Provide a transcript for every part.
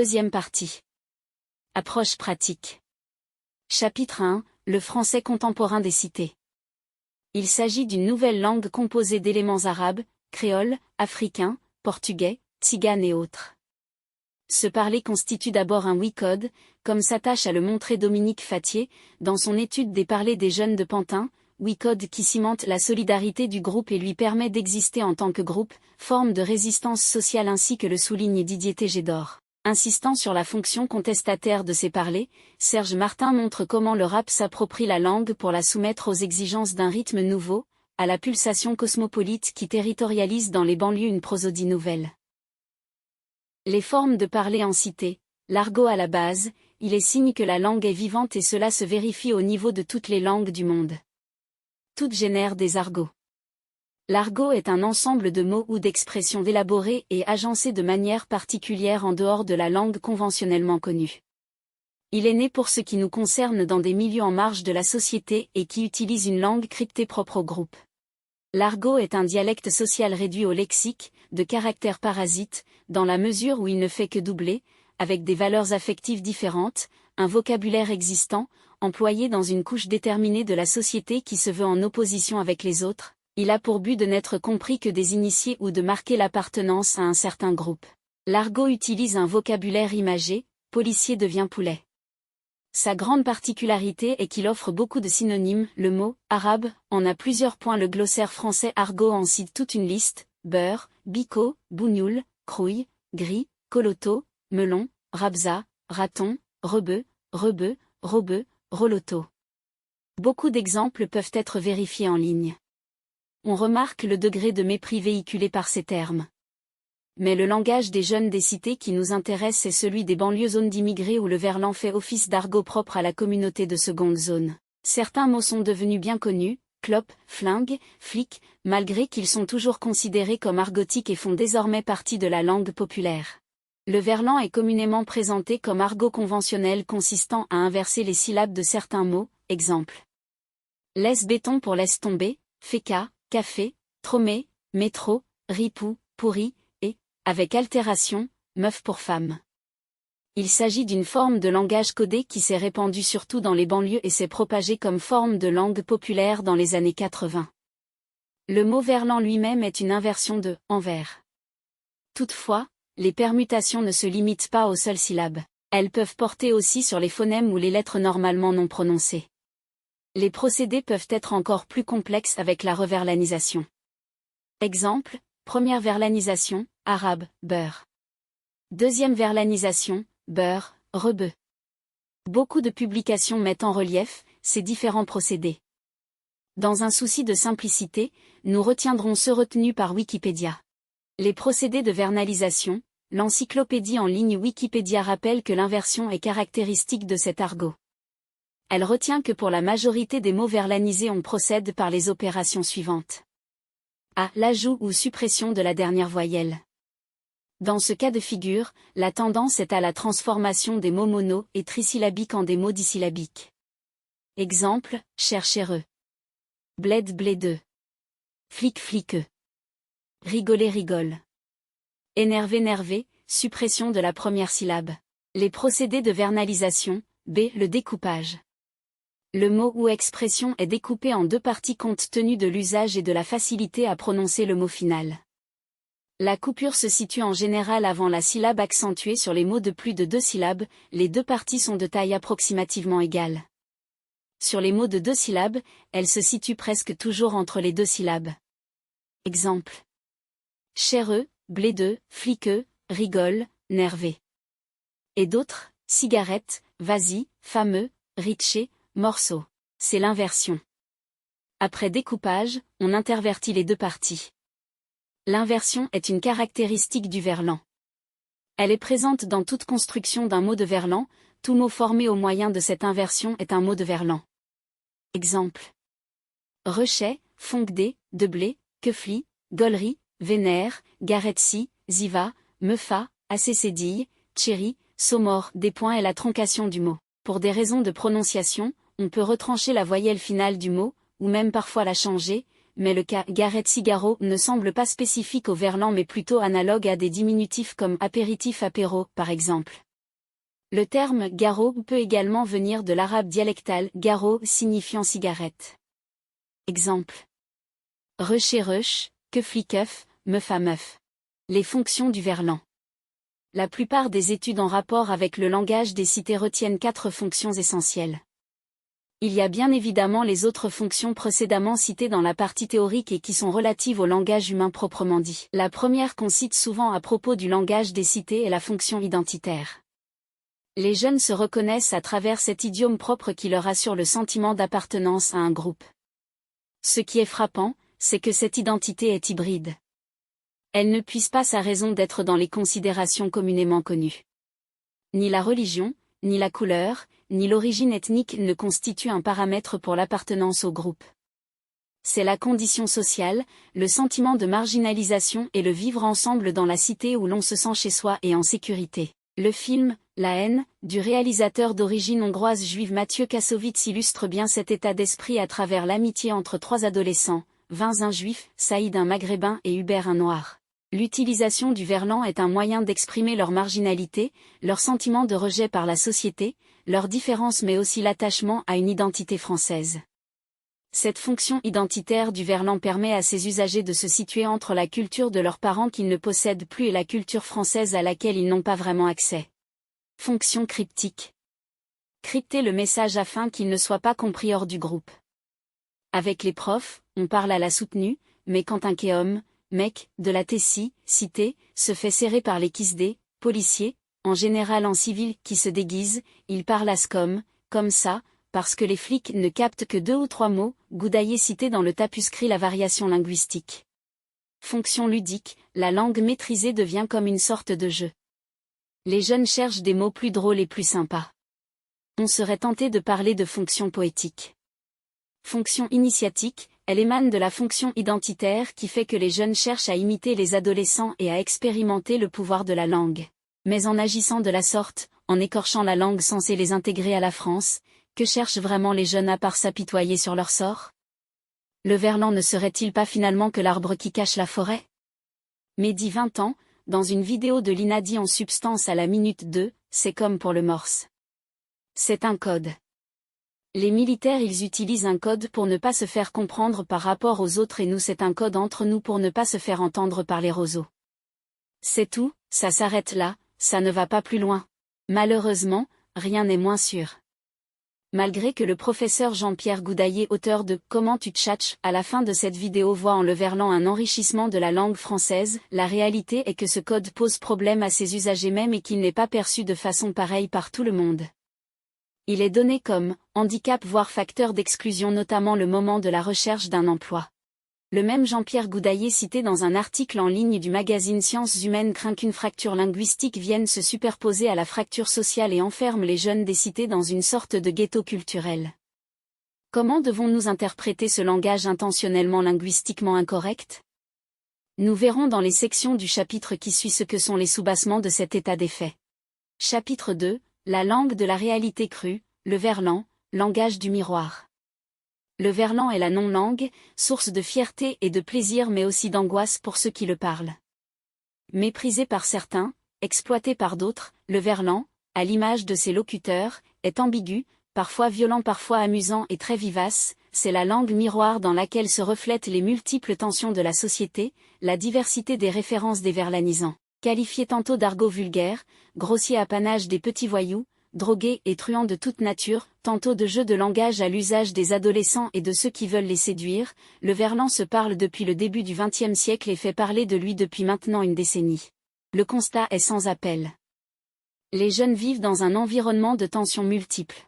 Deuxième partie. Approche pratique. Chapitre 1. Le français contemporain des cités. Il s'agit d'une nouvelle langue composée d'éléments arabes, créoles, africains, portugais, tziganes et autres. Ce parler constitue d'abord un WeCode, comme s'attache à le montrer Dominique Fattier, dans son étude des parlers des jeunes de Pantin, WeCode qui cimente la solidarité du groupe et lui permet d'exister en tant que groupe, forme de résistance sociale ainsi que le souligne Didier Tégédor. Insistant sur la fonction contestataire de ces parlers, Serge Martin montre comment le rap s'approprie la langue pour la soumettre aux exigences d'un rythme nouveau, à la pulsation cosmopolite qui territorialise dans les banlieues une prosodie nouvelle. Les formes de parler en cité, l'argot à la base, il est signe que la langue est vivante et cela se vérifie au niveau de toutes les langues du monde. Toutes génèrent des argots. L'argot est un ensemble de mots ou d'expressions élaborées et agencées de manière particulière en dehors de la langue conventionnellement connue. Il est né pour ce qui nous concerne dans des milieux en marge de la société et qui utilisent une langue cryptée propre au groupe. L'argot est un dialecte social réduit au lexique, de caractère parasite, dans la mesure où il ne fait que doubler, avec des valeurs affectives différentes, un vocabulaire existant, employé dans une couche déterminée de la société qui se veut en opposition avec les autres. Il a pour but de n'être compris que des initiés ou de marquer l'appartenance à un certain groupe. L'argot utilise un vocabulaire imagé, policier devient poulet. Sa grande particularité est qu'il offre beaucoup de synonymes, le mot « arabe » en a plusieurs points. Le glossaire français argot en cite toute une liste, beurre, bico, bougnoul, crouille, gris, coloto, melon, rabza, raton, rebeu, robeux, roloto. Beaucoup d'exemples peuvent être vérifiés en ligne. On remarque le degré de mépris véhiculé par ces termes. Mais le langage des jeunes des cités qui nous intéresse est celui des banlieues zones d'immigrés où le verlan fait office d'argot propre à la communauté de seconde zone. Certains mots sont devenus bien connus, clope, flingue, flic, malgré qu'ils sont toujours considérés comme argotiques et font désormais partie de la langue populaire. Le verlan est communément présenté comme argot conventionnel consistant à inverser les syllabes de certains mots, exemple. Laisse béton pour laisse tomber, féca, café, tromé, métro, ripou, pourri, et, avec altération, meuf pour femme. Il s'agit d'une forme de langage codé qui s'est répandue surtout dans les banlieues et s'est propagée comme forme de langue populaire dans les années 80. Le mot verlan lui-même est une inversion de « envers ». Toutefois, les permutations ne se limitent pas aux seules syllabes. Elles peuvent porter aussi sur les phonèmes ou les lettres normalement non prononcées. Les procédés peuvent être encore plus complexes avec la reverlanisation. Exemple, première verlanisation, arabe, beurre. Deuxième verlanisation, beurre, rebeu. Beaucoup de publications mettent en relief ces différents procédés. Dans un souci de simplicité, nous retiendrons ceux retenus par Wikipédia. Les procédés de vernalisation, l'encyclopédie en ligne Wikipédia rappelle que l'inversion est caractéristique de cet argot. Elle retient que pour la majorité des mots verlanisés on procède par les opérations suivantes. A. L'ajout ou suppression de la dernière voyelle. Dans ce cas de figure, la tendance est à la transformation des mots mono- et trisyllabiques en des mots disyllabiques. Exemple, cherchéreux. Bled blédeux. Flic fliqueux. Rigoler rigole. Énervé nervé, suppression de la première syllabe. Les procédés de vernalisation, B. Le découpage. Le mot ou expression est découpé en deux parties compte tenu de l'usage et de la facilité à prononcer le mot final. La coupure se situe en général avant la syllabe accentuée sur les mots de plus de 2 syllabes, les deux parties sont de taille approximativement égale. Sur les mots de 2 syllabes, elle se situe presque toujours entre les 2 syllabes. Exemple. Chéreux, blédeux, fliqueux, rigole, nervé. Et d'autres, cigarette, vas-y, fameux, riché, morceau. C'est l'inversion. Après découpage, on intervertit les deux parties. L'inversion est une caractéristique du verlan. Elle est présente dans toute construction d'un mot de verlan, tout mot formé au moyen de cette inversion est un mot de verlan. Exemple. Rechet, foncdé, de blé, quefli, gollerie, vénère, garetsi, ziva, meufa, acécédille, tchéri, saumor. Des points est la troncation du mot. Pour des raisons de prononciation, on peut retrancher la voyelle finale du mot, ou même parfois la changer, mais le cas garet-cigaro ne semble pas spécifique au verlan mais plutôt analogue à des diminutifs comme apéritif apéro, par exemple. Le terme « garo » peut également venir de l'arabe dialectal « garo » signifiant cigarette. Exemple. Rush et rush, keuf li keuf, meuf à meuf. Les fonctions du verlan. La plupart des études en rapport avec le langage des cités retiennent 4 fonctions essentielles. Il y a bien évidemment les autres fonctions précédemment citées dans la partie théorique et qui sont relatives au langage humain proprement dit. La première qu'on cite souvent à propos du langage des cités est la fonction identitaire. Les jeunes se reconnaissent à travers cet idiome propre qui leur assure le sentiment d'appartenance à un groupe. Ce qui est frappant, c'est que cette identité est hybride. Elle ne puise pas sa raison d'être dans les considérations communément connues. Ni la religion, ni la couleur, ni l'origine ethnique ne constituent un paramètre pour l'appartenance au groupe. C'est la condition sociale, le sentiment de marginalisation et le vivre ensemble dans la cité où l'on se sent chez soi et en sécurité. Le film « La haine » du réalisateur d'origine hongroise juive Mathieu Kassovitz illustre bien cet état d'esprit à travers l'amitié entre 3 adolescents, Vince un juif, Saïd un maghrébin et Hubert un noir. L'utilisation du verlan est un moyen d'exprimer leur marginalité, leur sentiment de rejet par la société, leur différence mais aussi l'attachement à une identité française. Cette fonction identitaire du verlan permet à ses usagers de se situer entre la culture de leurs parents qu'ils ne possèdent plus et la culture française à laquelle ils n'ont pas vraiment accès. Fonction cryptique. Crypter le message afin qu'il ne soit pas compris hors du groupe. Avec les profs, on parle à la soutenue, mais quand un kéhomme, mec, de la Tessie, cité, se fait serrer par les kisdés, policiers, en général en civil qui se déguisent, il parle à scom, comme ça, parce que les flics ne captent que 2 ou 3 mots, Goudaillé cité dans le tapuscrit la variation linguistique. Fonction ludique, la langue maîtrisée devient comme une sorte de jeu. Les jeunes cherchent des mots plus drôles et plus sympas. On serait tenté de parler de fonction poétique. Fonction initiatique, elle émane de la fonction identitaire qui fait que les jeunes cherchent à imiter les adolescents et à expérimenter le pouvoir de la langue. Mais en agissant de la sorte, en écorchant la langue censée les intégrer à la France, que cherchent vraiment les jeunes à part s'apitoyer sur leur sort? Le verlan ne serait-il pas finalement que l'arbre qui cache la forêt? Mehdi 20 ans, dans une vidéo de l'INADI en substance à la minute 2, c'est comme pour le morse. C'est un code. Les militaires ils utilisent un code pour ne pas se faire comprendre par rapport aux autres et nous c'est un code entre nous pour ne pas se faire entendre par les roseaux. C'est tout, ça s'arrête là, ça ne va pas plus loin. Malheureusement, rien n'est moins sûr. Malgré que le professeur Jean-Pierre Goudaillé, auteur de « Comment tu tchatches » à la fin de cette vidéo voit en le verlan un enrichissement de la langue française, la réalité est que ce code pose problème à ses usagers même et qu'il n'est pas perçu de façon pareille par tout le monde. Il est donné comme handicap voire facteur d'exclusion notamment le moment de la recherche d'un emploi. Le même Jean-Pierre Goudaillé cité dans un article en ligne du magazine Sciences Humaines craint qu'une fracture linguistique vienne se superposer à la fracture sociale et enferme les jeunes des cités dans une sorte de ghetto culturel. Comment devons-nous interpréter ce langage intentionnellement linguistiquement incorrect? Nous verrons dans les sections du chapitre qui suit ce que sont les soubassements de cet état des faits. Chapitre 2. La langue de la réalité crue, le verlan, langage du miroir. Le verlan est la non-langue, source de fierté et de plaisir mais aussi d'angoisse pour ceux qui le parlent. Méprisé par certains, exploité par d'autres, le verlan, à l'image de ses locuteurs, est ambigu, parfois violent parfois amusant et très vivace, c'est la langue miroir dans laquelle se reflètent les multiples tensions de la société, la diversité des références des verlanisants. Qualifié tantôt d'argot vulgaire, grossier apanage des petits voyous, drogués et truands de toute nature, tantôt de jeux de langage à l'usage des adolescents et de ceux qui veulent les séduire, le verlan se parle depuis le début du XXe siècle et fait parler de lui depuis maintenant une décennie. Le constat est sans appel. Les jeunes vivent dans un environnement de tensions multiples.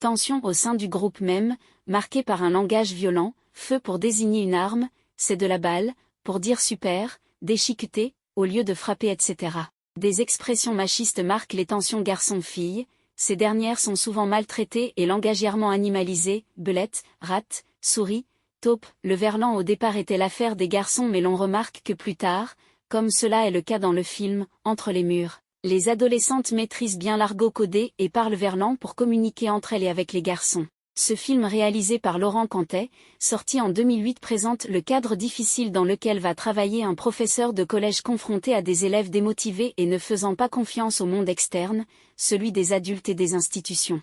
Tensions au sein du groupe même, marquées par un langage violent, feu pour désigner une arme, c'est de la balle, pour dire super, déchiqueté, au lieu de frapper etc. Des expressions machistes marquent les tensions garçons-filles, ces dernières sont souvent maltraitées et langagièrement animalisées, belette, rate, souris, taupe. Le verlan au départ était l'affaire des garçons mais l'on remarque que plus tard, comme cela est le cas dans le film, Entre les murs, les adolescentes maîtrisent bien l'argot codé et parlent verlan pour communiquer entre elles et avec les garçons. Ce film réalisé par Laurent Cantet, sorti en 2008, présente le cadre difficile dans lequel va travailler un professeur de collège confronté à des élèves démotivés et ne faisant pas confiance au monde externe, celui des adultes et des institutions.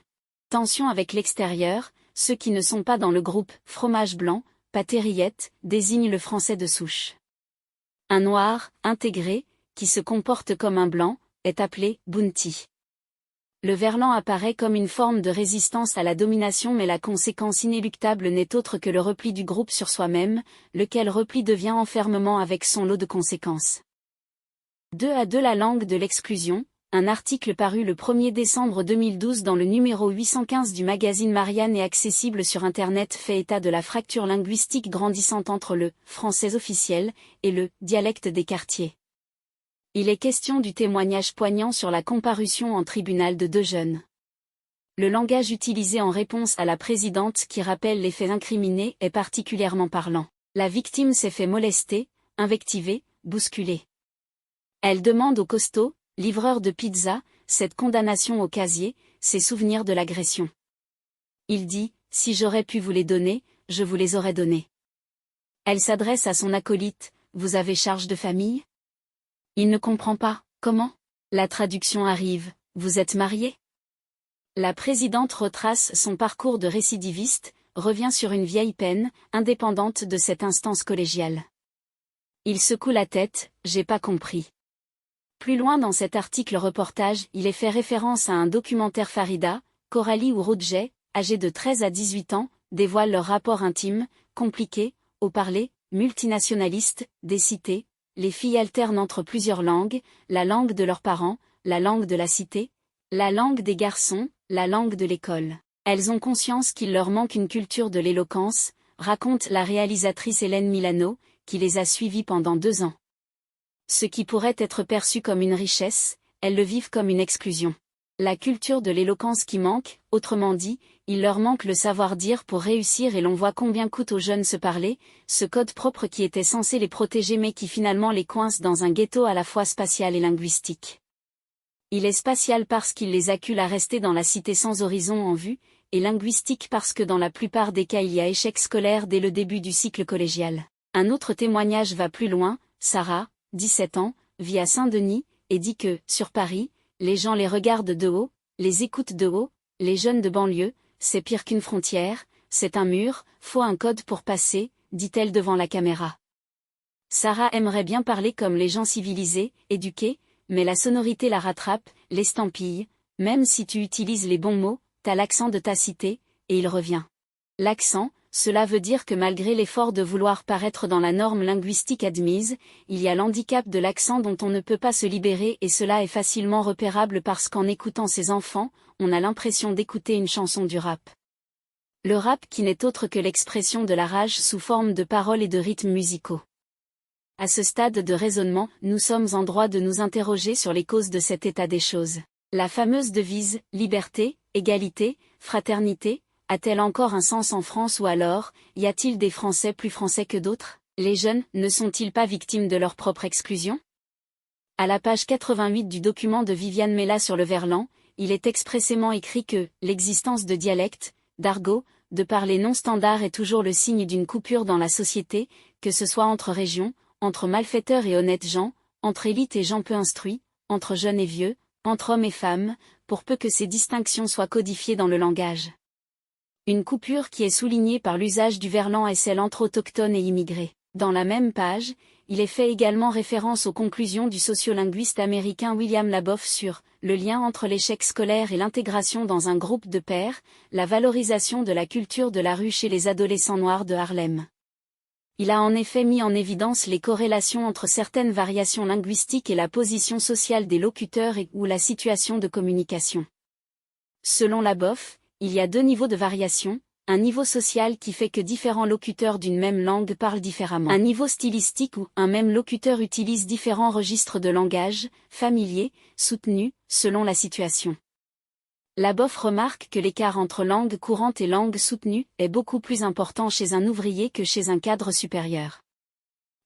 Tension avec l'extérieur, ceux qui ne sont pas dans le groupe « fromage blanc », pâté rillette, désigne le français de souche. Un noir, intégré, qui se comporte comme un blanc, est appelé « bounty ». Le verlan apparaît comme une forme de résistance à la domination, mais la conséquence inéluctable n'est autre que le repli du groupe sur soi-même, lequel repli devient enfermement avec son lot de conséquences. 2 à 2 La langue de l'exclusion, un article paru le 1er décembre 2012 dans le numéro 815 du magazine Marianne et accessible sur Internet, fait état de la fracture linguistique grandissante entre le « français officiel » et le « dialecte des quartiers ». Il est question du témoignage poignant sur la comparution en tribunal de 2 jeunes. Le langage utilisé en réponse à la présidente qui rappelle les faits incriminés est particulièrement parlant. La victime s'est fait molester, invectiver, bousculer. Elle demande au costaud, livreur de pizza, cette condamnation au casier, ses souvenirs de l'agression. Il dit « Si j'aurais pu vous les donner, je vous les aurais donnés ». Elle s'adresse à son acolyte « Vous avez charge de famille ?» Il ne comprend pas. Comment? La traduction arrive. Vous êtes marié? La présidente retrace son parcours de récidiviste, revient sur une vieille peine, indépendante de cette instance collégiale. Il secoue la tête, j'ai pas compris. Plus loin dans cet article reportage, il est fait référence à un documentaire. Farida, Coralie ou Roudjeh, âgés de 13 à 18 ans, dévoilent leur rapport intime, compliqué, au parler, multinationaliste, des cités. Les filles alternent entre plusieurs langues, la langue de leurs parents, la langue de la cité, la langue des garçons, la langue de l'école. Elles ont conscience qu'il leur manque une culture de l'éloquence, raconte la réalisatrice Hélène Milano, qui les a suivies pendant 2 ans. Ce qui pourrait être perçu comme une richesse, elles le vivent comme une exclusion. La culture de l'éloquence qui manque, autrement dit, il leur manque le savoir-dire pour réussir, et l'on voit combien coûte aux jeunes se parler, ce code propre qui était censé les protéger mais qui finalement les coince dans un ghetto à la fois spatial et linguistique. Il est spatial parce qu'il les accule à rester dans la cité sans horizon en vue, et linguistique parce que dans la plupart des cas il y a échec scolaire dès le début du cycle collégial. Un autre témoignage va plus loin. Sarah, 17 ans, vit à Saint-Denis, et dit que, sur Paris, les gens les regardent de haut, les écoutent de haut, les jeunes de banlieue, c'est pire qu'une frontière, c'est un mur, faut un code pour passer, dit-elle devant la caméra. Sarah aimerait bien parler comme les gens civilisés, éduqués, mais la sonorité la rattrape, l'estampille, même si tu utilises les bons mots, t'as l'accent de ta cité, et il revient. L'accent, cela veut dire que malgré l'effort de vouloir paraître dans la norme linguistique admise, il y a l'handicap de l'accent dont on ne peut pas se libérer, et cela est facilement repérable parce qu'en écoutant ses enfants, on a l'impression d'écouter une chanson du rap. Le rap qui n'est autre que l'expression de la rage sous forme de paroles et de rythmes musicaux. À ce stade de raisonnement, nous sommes en droit de nous interroger sur les causes de cet état des choses. La fameuse devise « liberté, égalité, fraternité » a-t-elle encore un sens en France, ou alors, y a-t-il des Français plus français que d'autres? Les jeunes, ne sont-ils pas victimes de leur propre exclusion? À la page 88 du document de Viviane Mella sur le verlan, il est expressément écrit que l'existence de dialectes, d'argot, de parler non standard est toujours le signe d'une coupure dans la société, que ce soit entre régions, entre malfaiteurs et honnêtes gens, entre élites et gens peu instruits, entre jeunes et vieux, entre hommes et femmes, pour peu que ces distinctions soient codifiées dans le langage. Une coupure qui est soulignée par l'usage du verlan et celle entre autochtones et immigrés. Dans la même page, il est fait également référence aux conclusions du sociolinguiste américain William Laboff sur « le lien entre l'échec scolaire et l'intégration dans un groupe de pairs, la valorisation de la culture de la rue chez les adolescents noirs de Harlem ». Il a en effet mis en évidence les corrélations entre certaines variations linguistiques et la position sociale des locuteurs ou la situation de communication. Selon Laboff, il y a 2 niveaux de variation, un niveau social qui fait que différents locuteurs d'une même langue parlent différemment, un niveau stylistique où un même locuteur utilise différents registres de langage, familiers, soutenus, selon la situation. Laboff remarque que l'écart entre langue courante et langue soutenue est beaucoup plus important chez un ouvrier que chez un cadre supérieur.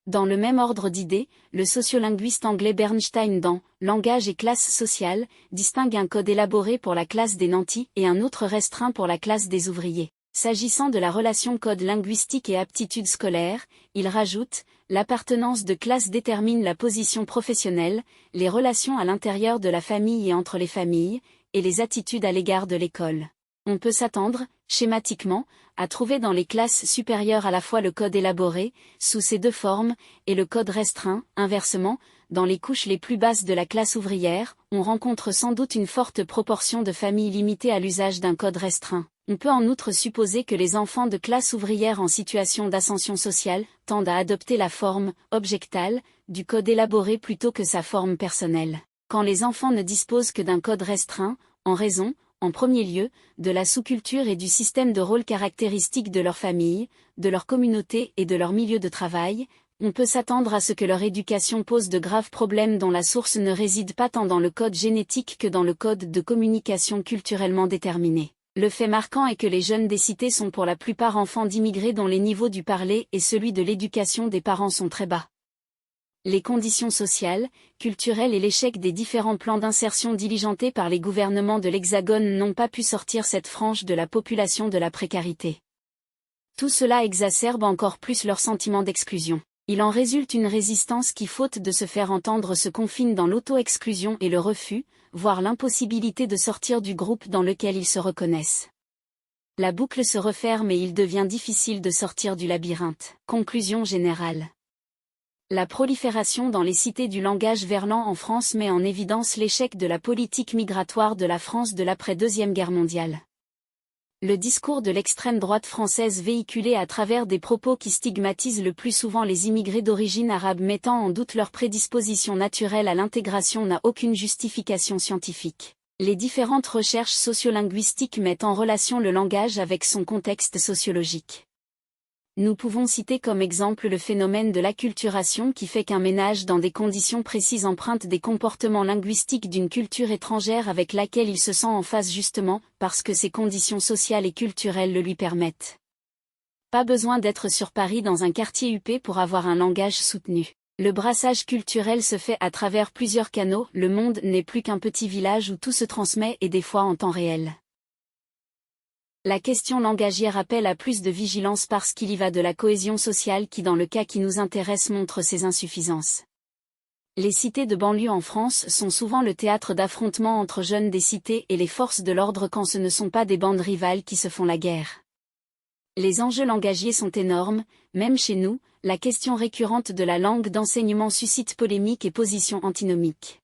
Dans le même ordre d'idées, le sociolinguiste anglais Bernstein dans « Langage et classe sociale » distingue un code élaboré pour la classe des nantis et un autre restreint pour la classe des ouvriers. S'agissant de la relation code linguistique et aptitude scolaire, il rajoute, l'appartenance de classe détermine la position professionnelle, les relations à l'intérieur de la famille et entre les familles, et les attitudes à l'égard de l'école. On peut s'attendre, schématiquement, à trouver dans les classes supérieures à la fois le code élaboré, sous ses deux formes, et le code restreint. Inversement, dans les couches les plus basses de la classe ouvrière, on rencontre sans doute une forte proportion de familles limitées à l'usage d'un code restreint. On peut en outre supposer que les enfants de classe ouvrière en situation d'ascension sociale tendent à adopter la forme objectale du code élaboré plutôt que sa forme personnelle. Quand les enfants ne disposent que d'un code restreint, en raison, en premier lieu, de la sous-culture et du système de rôle caractéristique de leur famille, de leur communauté et de leur milieu de travail, on peut s'attendre à ce que leur éducation pose de graves problèmes dont la source ne réside pas tant dans le code génétique que dans le code de communication culturellement déterminé. Le fait marquant est que les jeunes des cités sont pour la plupart enfants d'immigrés dont les niveaux du parler et celui de l'éducation des parents sont très bas. Les conditions sociales, culturelles et l'échec des différents plans d'insertion diligentés par les gouvernements de l'Hexagone n'ont pas pu sortir cette frange de la population de la précarité. Tout cela exacerbe encore plus leur sentiment d'exclusion. Il en résulte une résistance qui, faute de se faire entendre, se confine dans l'auto-exclusion et le refus, voire l'impossibilité de sortir du groupe dans lequel ils se reconnaissent. La boucle se referme et il devient difficile de sortir du labyrinthe. Conclusion générale. La prolifération dans les cités du langage verlan en France met en évidence l'échec de la politique migratoire de la France de l'après-Deuxième Guerre mondiale. Le discours de l'extrême droite française véhiculé à travers des propos qui stigmatisent le plus souvent les immigrés d'origine arabe mettant en doute leur prédisposition naturelle à l'intégration n'a aucune justification scientifique. Les différentes recherches sociolinguistiques mettent en relation le langage avec son contexte sociologique. Nous pouvons citer comme exemple le phénomène de l'acculturation qui fait qu'un ménage dans des conditions précises emprunte des comportements linguistiques d'une culture étrangère avec laquelle il se sent en phase justement parce que ses conditions sociales et culturelles le lui permettent. Pas besoin d'être sur Paris dans un quartier huppé pour avoir un langage soutenu. Le brassage culturel se fait à travers plusieurs canaux, le monde n'est plus qu'un petit village où tout se transmet et des fois en temps réel. La question langagière appelle à plus de vigilance parce qu'il y va de la cohésion sociale qui dans le cas qui nous intéresse montre ses insuffisances. Les cités de banlieue en France sont souvent le théâtre d'affrontements entre jeunes des cités et les forces de l'ordre quand ce ne sont pas des bandes rivales qui se font la guerre. Les enjeux langagiers sont énormes, même chez nous, la question récurrente de la langue d'enseignement suscite polémiques et positions antinomiques.